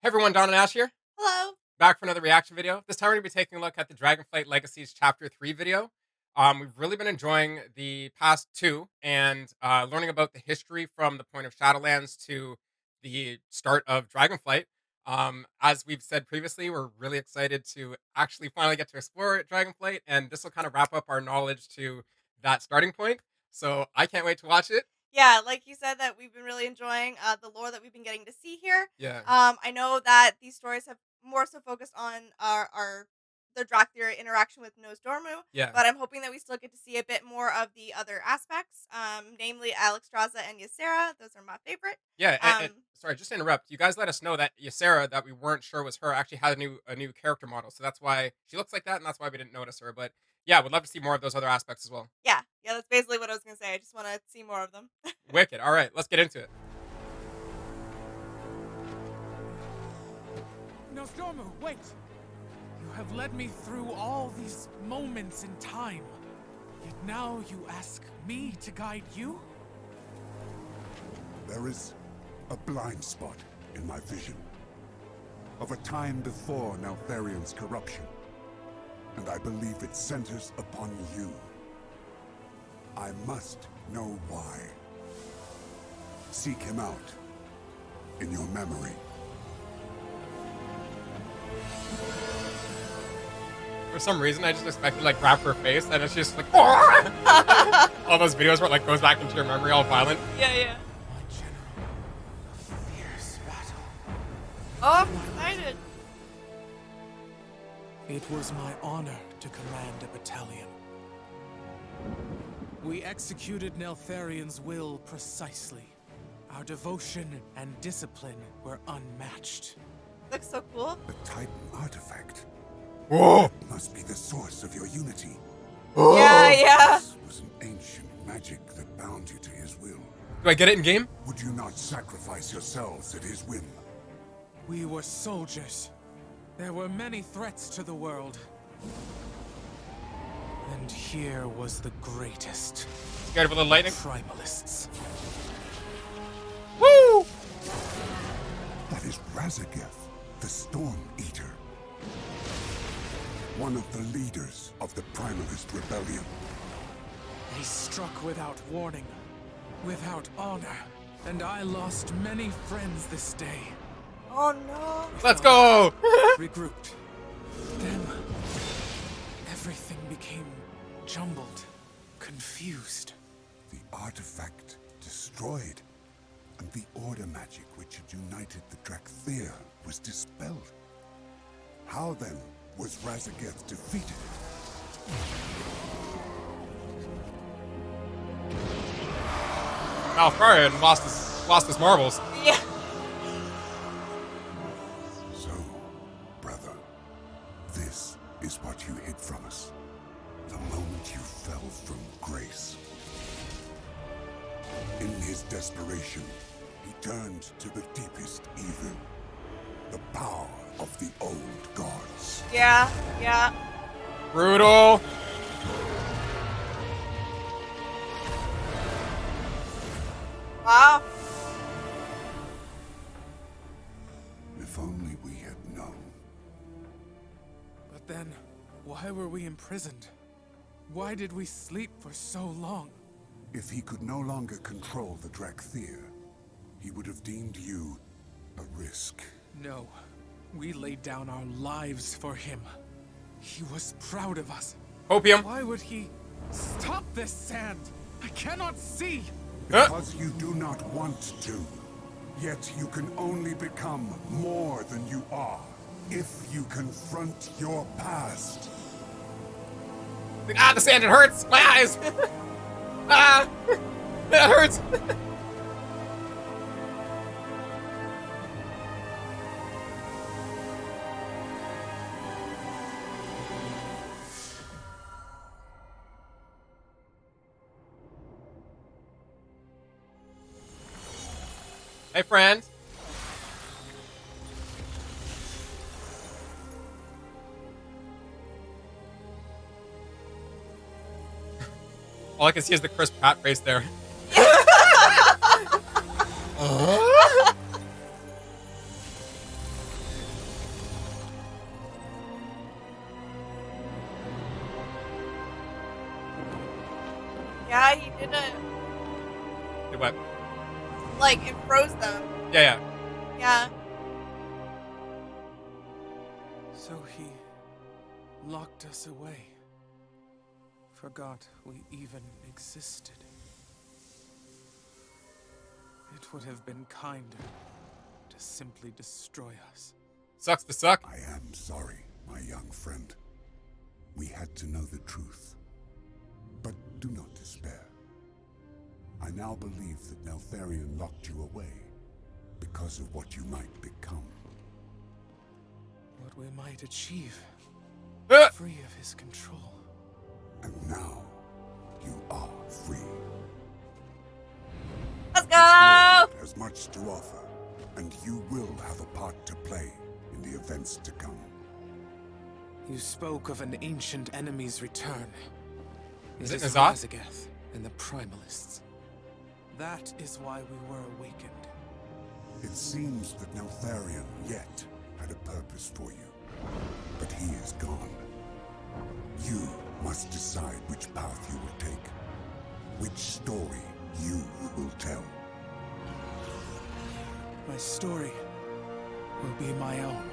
Hey everyone, Don and Ash here, Hello. back for another reaction video. This time we're going to be taking a look at the Dragonflight Legacies Chapter 3 video. We've really been enjoying the past two and learning about the history from the point of Shadowlands to the start of Dragonflight. As we've said previously, we're really excited to actually finally get to explore Dragonflight, and this will kind of wrap up our knowledge to that starting point. So I can't wait to watch it. Yeah, like you said, that we've been really enjoying the lore that we've been getting to see here. Yeah, I know that these stories have more so focused on our the Drakthir interaction with Nozdormu, yeah. but I'm hoping that we still get to see a bit more of the other aspects, namely Alexstrasza and Ysera. Those are my favorite. Yeah, and Um, sorry, just to interrupt. You guys let us know that Ysera, that we weren't sure was her, actually had a new character model. So that's why she looks like that, and that's why we didn't notice her. But yeah, would love to see more of those other aspects as well. yeah, that's basically what I was gonna say. I just want to see more of them. Wicked. All right, let's get into it. Nozdormu, wait! You have led me through all these moments in time. Yet now you ask me to guide you? There is a blind spot in my vision of a time before Neltharion's corruption, and I believe it centers upon you. I must know why. Seek him out in your memory. For some reason, I just expected to, like, grab her face, and it's just like all those videos where it, like, goes back into your memory, all violent. Yeah. My general, a fierce battle. Oh, I'm excited. It was my honor to command a battalion. We executed Neltharion's will precisely. Our devotion and discipline were unmatched. Looks so cool. The Titan artifact Whoa! must be the source of your unity. Yeah. This was an ancient magic that bound you to his will. Do I get it in game? Would you not sacrifice yourselves at his whim? We were soldiers. There were many threats to the world. And here was the greatest. Scared of a little lightning? Tribalists. Woo! That is Razageth, the Storm Eater. One of the leaders of the Primalist Rebellion. They struck without warning, without honor, and I lost many friends this day. Oh no. Let's go! Regrouped. Then, everything became jumbled, confused. The artifact destroyed, and the order magic which had united the Drakthir was dispelled. How then was Razageth defeated? Malfarion lost his marbles. Yeah. So, brother, this is what you hid from us. The moment you fell from grace. In his desperation, he turned to the deepest evil. The power of the old gods. Yeah. Brutal. Wow. If only we had known. But then, why were we imprisoned? Why did we sleep for so long? If he could no longer control the Drakthir, he would have deemed you a risk. No, we laid down our lives for him. He was proud of us. Opium. Why would he stop this sand? I cannot see. Because you do not want to. Yet you can only become more than you are if you confront your past. Ah, the sand, it hurts! My eyes! Ah! That hurts! Hey, friend. All I can see is the Chris Pratt face there. Yeah, he did it. Did what? Like, it froze them. Yeah. Yeah. So he locked us away. Forgot we even existed. It would have been kinder to simply destroy us. Sucks to suck. I am sorry, my young friend. We had to know the truth. But do not despair. I now believe that Neltharion locked you away because of what you might become. What we might achieve, Uh, free of his control. And now, you are free. Let's This go! world has much to offer, and you will have a part to play in the events to come. You spoke of an ancient enemy's return. Is It it is N'Zoth? Razageth and the Primalists. That is why we were awakened. It seems that Neltharion yet had a purpose for you, but he is gone. You must decide which path you will take, which story you will tell. My story will be my own.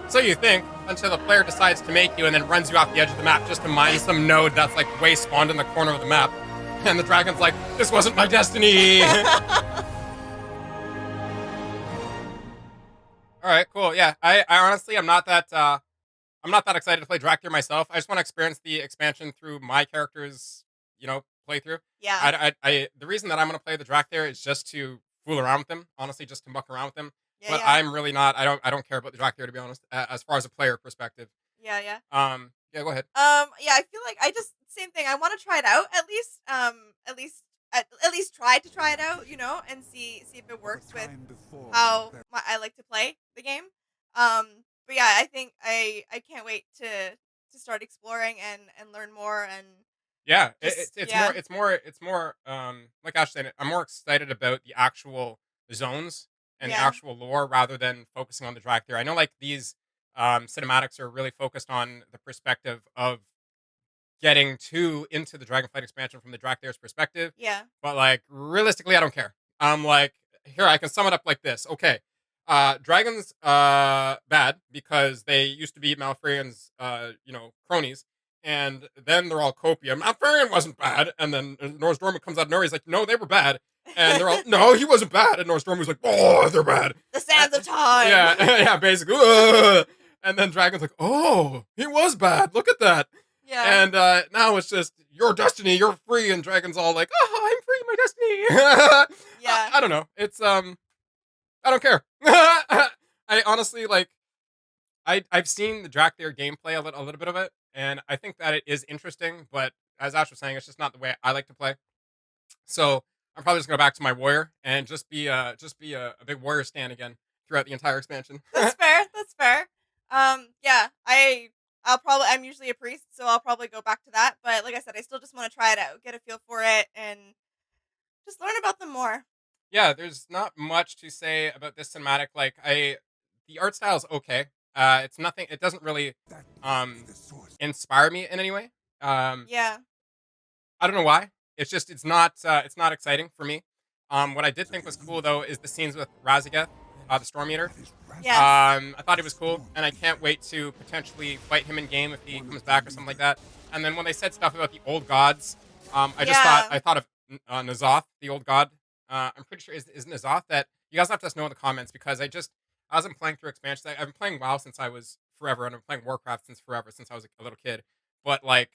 So you think, until the player decides to make you and then runs you off the edge of the map just to mine some node that's like way spawned in the corner of the map. And the dragon's like, this wasn't my destiny. Alright, cool. Yeah. I honestly I'm not that excited to play Draktyr myself. I just want to experience the expansion through my character's, playthrough. Yeah. The reason that I'm gonna play the Draktyr is just to fool around with him, honestly, just to muck around with him. Yeah, But yeah. I'm really not. I don't care about the Draktyr, to be honest, as far as a player perspective. Yeah, yeah. Yeah, go ahead. Yeah, I feel like same thing. I want to try it out at least. At least try to try it out, and see if it works with how I like to play the game. But yeah, I think I can't wait to start exploring and learn more and Yeah, just it's more. Like Ash said, I'm more excited about the actual zones and the yeah, actual lore rather than focusing on the Draktyr. I know, like these cinematics are really focused on the perspective of getting into the Dragonflight expansion from the Draktyr's perspective. yeah, But like realistically, I don't care. I'm like, here I can sum it up like this. Okay. Dragons bad because they used to be Malfrion's cronies. And then they're all copium. Malfurion wasn't bad. And then Nozdormu comes out of nowhere. He's like, no, they were bad. And they're all, no, he wasn't bad. And Nozdormu's like, oh, they're bad. the sands of time. Yeah, yeah, basically. Ugh. And then Dragon's like, oh, he was bad. Look at that. Yeah. And now it's just your destiny, you're free, and Dragon's all like, "Oh, I'm free, my destiny." Yeah. I don't know. It's I don't care. I honestly like. I've seen the Draktyr gameplay a little bit of it, and I think that it is interesting. But as Ash was saying, it's just not the way I like to play. So I'm probably just gonna go back to my warrior and just be a big warrior stand again throughout the entire expansion. That's fair. That's fair. Yeah, I'm usually a priest, so I'll probably go back to that. But like I said, I still just want to try it out, get a feel for it, and just learn about them more. Yeah, there's not much to say about this cinematic. Like the art style is okay. It's nothing. It doesn't really That um must be the source. inspire me in any way. Yeah. I don't know why. It's not exciting for me. What I did think was cool though is the scenes with Razageth, the Storm Eater. That is Razageth. Yeah. I thought he was cool, and I can't wait to potentially fight him in game if he comes back or something like that. And then when they said stuff about the old gods, I thought of N'Zoth, the old god. I'm pretty sure is N'Zoth that you guys have to let us know in the comments because as I'm playing through expansions, I've been playing WoW since I was forever, and I've been playing Warcraft since forever, since I was a little kid. But like,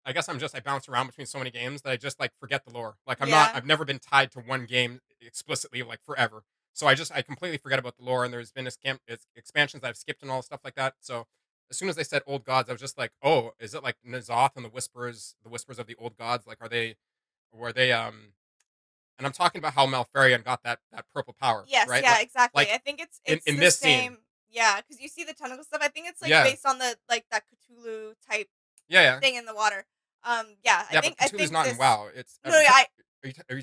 I guess I bounce around between so many games that I just like forget the lore. Like Yeah. I've never been tied to one game explicitly like forever. So I completely forget about the lore, and there's been expansions that I've skipped and all stuff like that. So as soon as they said old gods, I was just like, oh, is it like N'Zoth and the whispers of the old gods? Like, were they and I'm talking about how Malfurion got that purple power, Yes. right? Yeah. Exactly. Like I think it's in the this scene. same. Yeah, because you see the tentacle stuff. I think it's like Yeah. based on the like that Cthulhu type Yeah. thing in the water. Yeah. Yeah, I but Cthulhu's think not this. in WoW. It's No, yeah, are you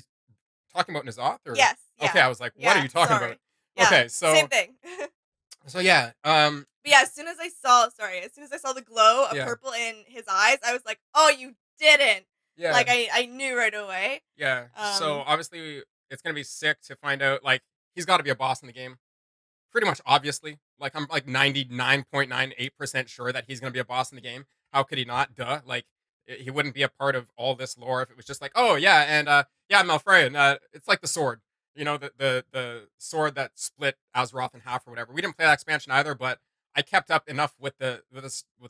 talking about N'Zoth or yes. Yeah. okay? I was like, what are Yeah, you talking sorry. about? Yeah, Okay, so same thing. So yeah, But yeah, as soon as I saw the glow of yeah, purple in his eyes, I was like, "Oh, you didn't!" yeah, Like I knew right away. yeah. So Um, obviously, it's gonna be sick to find out. Like, he's got to be a boss in the game. Pretty much obviously. Like, I'm like 99.98% sure that he's gonna be a boss in the game. How could he not? Duh. Like, he wouldn't be a part of all this lore if it was just like, oh yeah, and yeah, Malfurion. It's like the sword. You know, the sword that split Azeroth in half or whatever. We didn't play that expansion either, but I kept up enough with the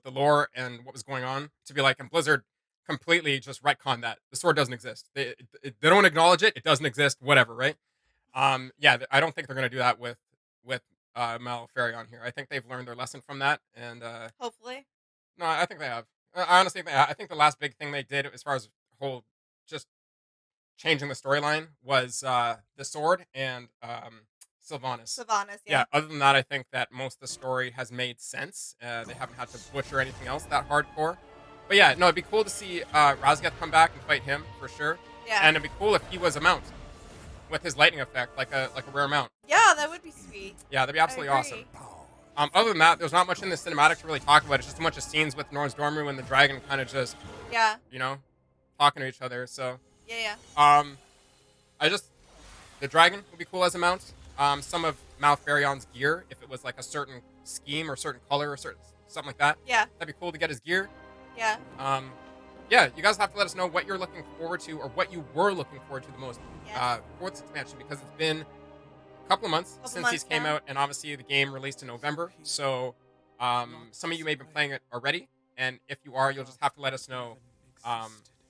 lore and what was going on to be like, and Blizzard completely just retconned that the sword doesn't exist. They don't acknowledge it. It doesn't exist. Whatever, right? Yeah, I don't think they're gonna do that with Malfurion here. I think they've learned their lesson from that, and hopefully. no, I think they have. I honestly think I think the last big thing they did as far as whole just changing the storyline was the sword and Sylvanas. Sylvanas, Yeah. yeah. Other than that, I think that most of the story has made sense. They haven't had to butcher anything else that hardcore. But yeah, no, it'd be cool to see Razgat come back and fight him for sure. Yeah. And it'd be cool if he was a mount with his lightning effect, like a rare mount. Yeah, that would be sweet. Yeah, that'd be I absolutely awesome. agree. Other than that, there's not much in the cinematic to really talk about. It's just a bunch of scenes with Nozdormu and the dragon kind of just, Yeah. you know, talking to each other. So, Yeah, um, I just the dragon would be cool as a mount. Some of Malfurion's gear, if it was like a certain scheme or certain color or certain something like that, yeah. that'd be cool to get his gear. Yeah. Yeah, you guys have to let us know what you're looking forward to or what you were looking forward to the most Yes. for this expansion because it's been couple of months Couple since months these came now. out, and obviously the game released in November. So, some of you may have been playing it already, and if you are, you'll just have to let us know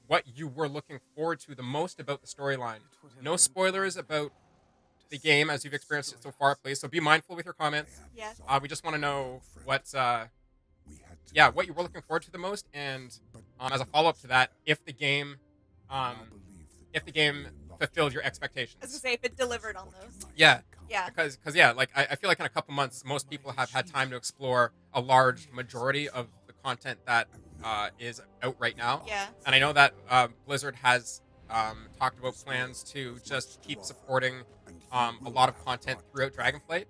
what you were looking forward to the most about the storyline. No spoilers about the game as you've experienced it so far, please. So be mindful with your comments. Yes. We just want to know what, what you were looking forward to the most, and as a follow up to that, um, if the game fulfilled your I was expectations. gonna say if it delivered on those. Yeah, Yeah. because yeah, like I feel like in a couple months, most people have had time to explore a large majority of the content that is out right now. Yeah. And I know that Blizzard has talked about plans to just keep supporting a lot of content throughout Dragonflight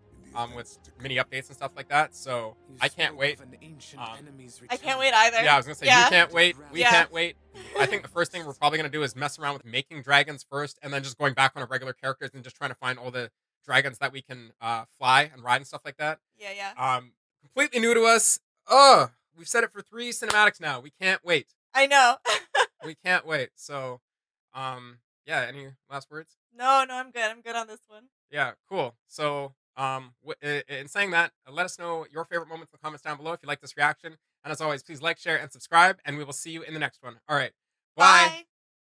with mini updates and stuff like that. So I can't wait. I can't wait either. Yeah, I was gonna say Yeah. you can't wait. We Yeah. can't wait. I think the first thing we're probably gonna do is mess around with making dragons first, and then just going back on our regular characters and just trying to find all the dragons that we can fly and ride and stuff like that. Yeah, yeah. Completely new to us. Oh, we've said it for 3 cinematics now. We can't wait. I know. We can't wait. So, yeah. Any last words? No, I'm good. I'm good on this one. Yeah, cool. So, in saying that, let us know your favorite moments in the comments down below if you like this reaction. And as always, please like, share, and subscribe. And we will see you in the next one. All right. Bye. Bye.